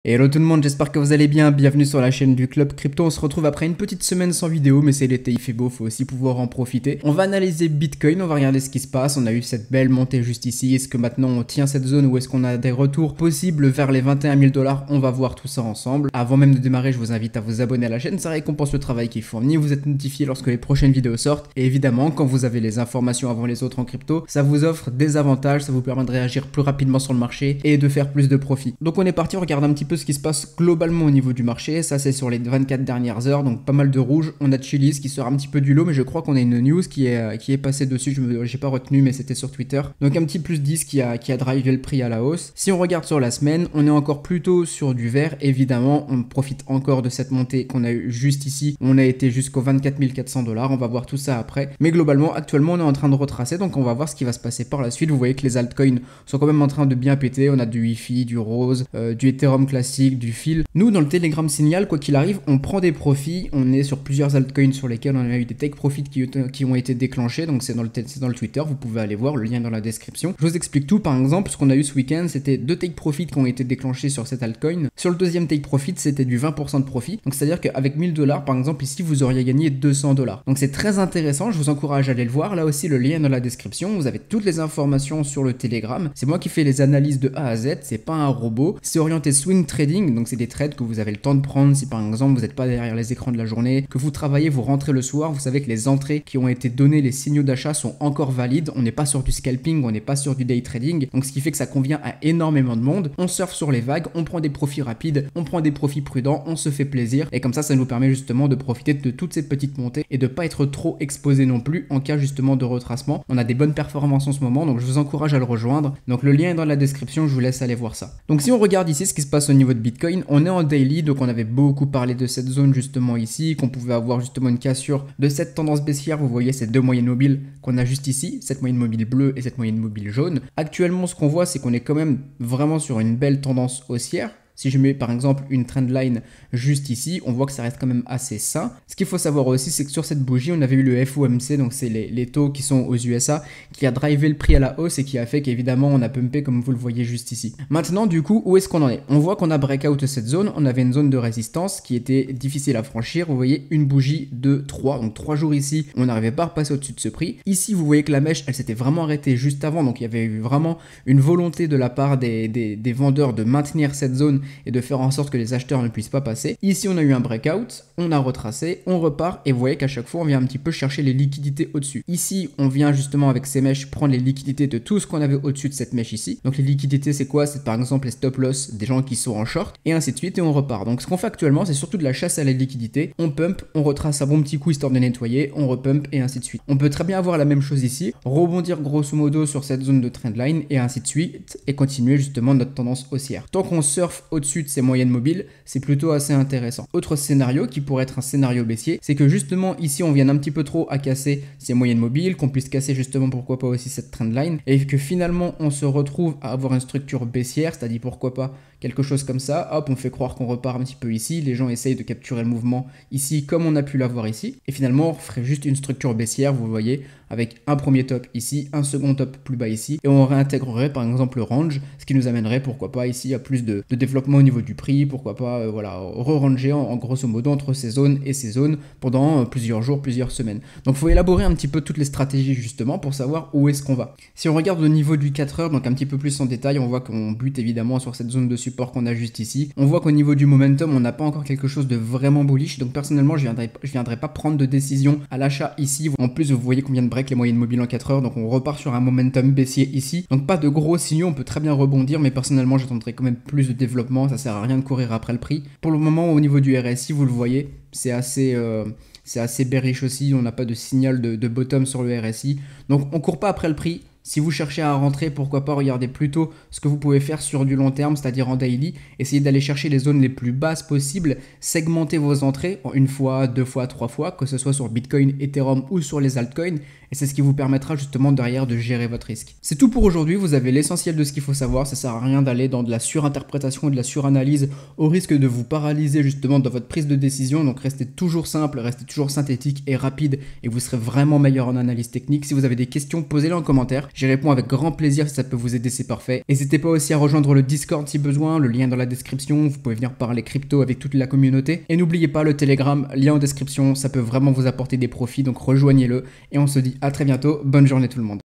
Hello tout le monde, j'espère que vous allez bien, bienvenue sur la chaîne du Club Crypto. On se retrouve après une petite semaine sans vidéo, mais c'est l'été, il fait beau, faut aussi pouvoir en profiter. On va analyser Bitcoin, on va regarder ce qui se passe, on a eu cette belle montée juste ici, est-ce que maintenant on tient cette zone ou est-ce qu'on a des retours possibles vers les 21 000 $? On va voir tout ça ensemble. Avant même de démarrer, je vous invite à vous abonner à la chaîne, ça récompense le travail qui est fourni, vous êtes notifié lorsque les prochaines vidéos sortent. Et évidemment, quand vous avez les informations avant les autres en crypto, ça vous offre des avantages, ça vous permet de réagir plus rapidement sur le marché et de faire plus de profit. Donc on est parti, on regarde un petit peu ce qui se passe globalement au niveau du marché. Ça c'est sur les 24 dernières heures, donc pas mal de rouge. On a Chiliz qui sort un petit peu du lot, mais je crois qu'on a une news qui est passée dessus, je n'ai pas retenu, mais c'était sur Twitter. Donc un petit plus 10 qui a drivé le prix à la hausse. Si on regarde sur la semaine, on est encore plutôt sur du vert. Évidemment, on profite encore de cette montée qu'on a eu juste ici. On a été jusqu'aux 24 400 $. On va voir tout ça après. Mais globalement, actuellement, on est en train de retracer, donc on va voir ce qui va se passer par la suite. Vous voyez que les altcoins sont quand même en train de bien péter. On a du Wi-Fi, du Rose, du Ethereum classique, du Fil. Nous, dans le Telegram Signal, quoi qu'il arrive, on prend des profits. On est sur plusieurs altcoins sur lesquels on a eu des take profits qui ont été déclenchés. Donc c'est dans le Twitter, vous pouvez aller voir, le lien est dans la description. Je vous explique tout. Par exemple, ce qu'on a eu ce week-end, c'était 2 take profits qui ont été déclenchés sur cet altcoin. Sur le deuxième take profit, c'était du 20% de profit. Donc c'est-à-dire qu'avec 1000 $, par exemple, ici, vous auriez gagné 200 $. Donc c'est très intéressant. Je vous encourage à aller le voir. Là aussi, le lien est dans la description. Vous avez toutes les informations sur le Telegram. C'est moi qui fais les analyses de A à Z. C'est pas un robot. C'est orienté swing trading. Donc c'est des trades que vous avez le temps de prendre. Si par exemple, vous n'êtes pas derrière les écrans de la journée, que vous travaillez, vous rentrez le soir, vous savez que les entrées qui ont été données, les signaux d'achat sont encore valides. On n'est pas sur du scalping, on n'est pas sur du day trading. Donc ce qui fait que ça convient à énormément de monde. On surfe sur les vagues, on prend des profits rapides, on prend des profits prudents, on se fait plaisir. Et comme ça nous permet justement de profiter de toutes ces petites montées et de pas être trop exposé non plus en cas justement de retracement. On a des bonnes performances en ce moment, donc je vous encourage à le rejoindre. Donc le lien est dans la description, je vous laisse aller voir ça. Donc si on regarde ici ce qui se passe au niveau de Bitcoin, on est en daily, donc on avait beaucoup parlé de cette zone justement ici, qu'on pouvait avoir justement une cassure de cette tendance baissière. Vous voyez ces deux moyennes mobiles qu'on a juste ici, cette moyenne mobile bleue et cette moyenne mobile jaune. Actuellement, ce qu'on voit, c'est qu'on est quand même vraiment sur une belle tendance haussière. Si je mets par exemple une trendline juste ici, on voit que ça reste quand même assez sain. Ce qu'il faut savoir aussi, c'est que sur cette bougie, on avait eu le FOMC, donc c'est les taux qui sont aux USA, qui a drivé le prix à la hausse et qui a fait qu'évidemment on a pumpé comme vous le voyez juste ici. Maintenant du coup, où est-ce qu'on en est? On voit qu'on a breakout cette zone, on avait une zone de résistance qui était difficile à franchir. Vous voyez une bougie de 3, donc 3 jours ici, on n'arrivait pas à repasser au-dessus de ce prix. Ici, vous voyez que la mèche, elle s'était vraiment arrêtée juste avant, donc il y avait eu vraiment une volonté de la part des vendeurs de maintenir cette zone et de faire en sorte que les acheteurs ne puissent pas passer. Ici, on a eu un breakout, on a retracé, on repart et vous voyez qu'à chaque fois, on vient un petit peu chercher les liquidités au-dessus. Ici, on vient justement avec ces mèches prendre les liquidités de tout ce qu'on avait au-dessus de cette mèche ici. Donc les liquidités, c'est quoi? C'est par exemple les stop loss des gens qui sont en short et ainsi de suite et on repart. Donc ce qu'on fait actuellement, c'est surtout de la chasse à la liquidité. On pump, on retrace un bon petit coup histoire de nettoyer, on repump et ainsi de suite. On peut très bien avoir la même chose ici, rebondir grosso modo sur cette zone de trendline et ainsi de suite et continuer justement notre tendance haussière. Tant qu'on surfe au-dessus de ces moyennes mobiles, c'est plutôt assez intéressant. Autre scénario qui pourrait être un scénario baissier, c'est que justement ici on vienne un petit peu trop à casser ces moyennes mobiles, qu'on puisse casser justement pourquoi pas aussi cette trendline et que finalement on se retrouve à avoir une structure baissière, c'est-à-dire pourquoi pas quelque chose comme ça, hop, on fait croire qu'on repart un petit peu ici, les gens essayent de capturer le mouvement ici comme on a pu l'avoir ici, et finalement on ferait juste une structure baissière, vous voyez, avec un premier top ici, un second top plus bas ici, et on réintégrerait par exemple le range, ce qui nous amènerait pourquoi pas ici à plus de développement au niveau du prix, pourquoi pas voilà, re-ranger en grosso modo entre ces zones et ces zones pendant plusieurs jours, plusieurs semaines. Donc il faut élaborer un petit peu toutes les stratégies justement pour savoir où est-ce qu'on va. Si on regarde au niveau du 4 heures, donc un petit peu plus en détail, on voit qu'on bute évidemment sur cette zone de support qu'on a juste ici. On voit qu'au niveau du momentum, on n'a pas encore quelque chose de vraiment bullish, donc personnellement je viendrai pas prendre de décision à l'achat ici. En plus vous voyez qu'on vient de break les moyennes mobiles en 4 heures, donc on repart sur un momentum baissier ici. Donc pas de gros signaux, on peut très bien rebondir, mais personnellement j'attendrai quand même plus de développement, ça sert à rien de courir après le prix. Pour le moment au niveau du RSI, vous le voyez, c'est assez bearish aussi, on n'a pas de signal de bottom sur le RSI, donc on court pas après le prix. Si vous cherchez à rentrer, pourquoi pas regarder plutôt ce que vous pouvez faire sur du long terme, c'est-à-dire en daily. Essayez d'aller chercher les zones les plus basses possibles, segmentez vos entrées en une fois, deux fois, trois fois, que ce soit sur Bitcoin, Ethereum ou sur les altcoins. et c'est ce qui vous permettra justement derrière de gérer votre risque. C'est tout pour aujourd'hui, vous avez l'essentiel de ce qu'il faut savoir, ça sert à rien d'aller dans de la surinterprétation et de la suranalyse au risque de vous paralyser justement dans votre prise de décision, donc restez toujours simple, restez toujours synthétique et rapide et vous serez vraiment meilleur en analyse technique. Si vous avez des questions, posez-les en commentaire, j'y réponds avec grand plaisir si ça peut vous aider, c'est parfait. N'hésitez pas aussi à rejoindre le Discord si besoin, le lien dans la description, vous pouvez venir parler crypto avec toute la communauté. Et n'oubliez pas le Telegram, lien en description, ça peut vraiment vous apporter des profits, donc rejoignez-le. Et on se dit à très bientôt, bonne journée tout le monde.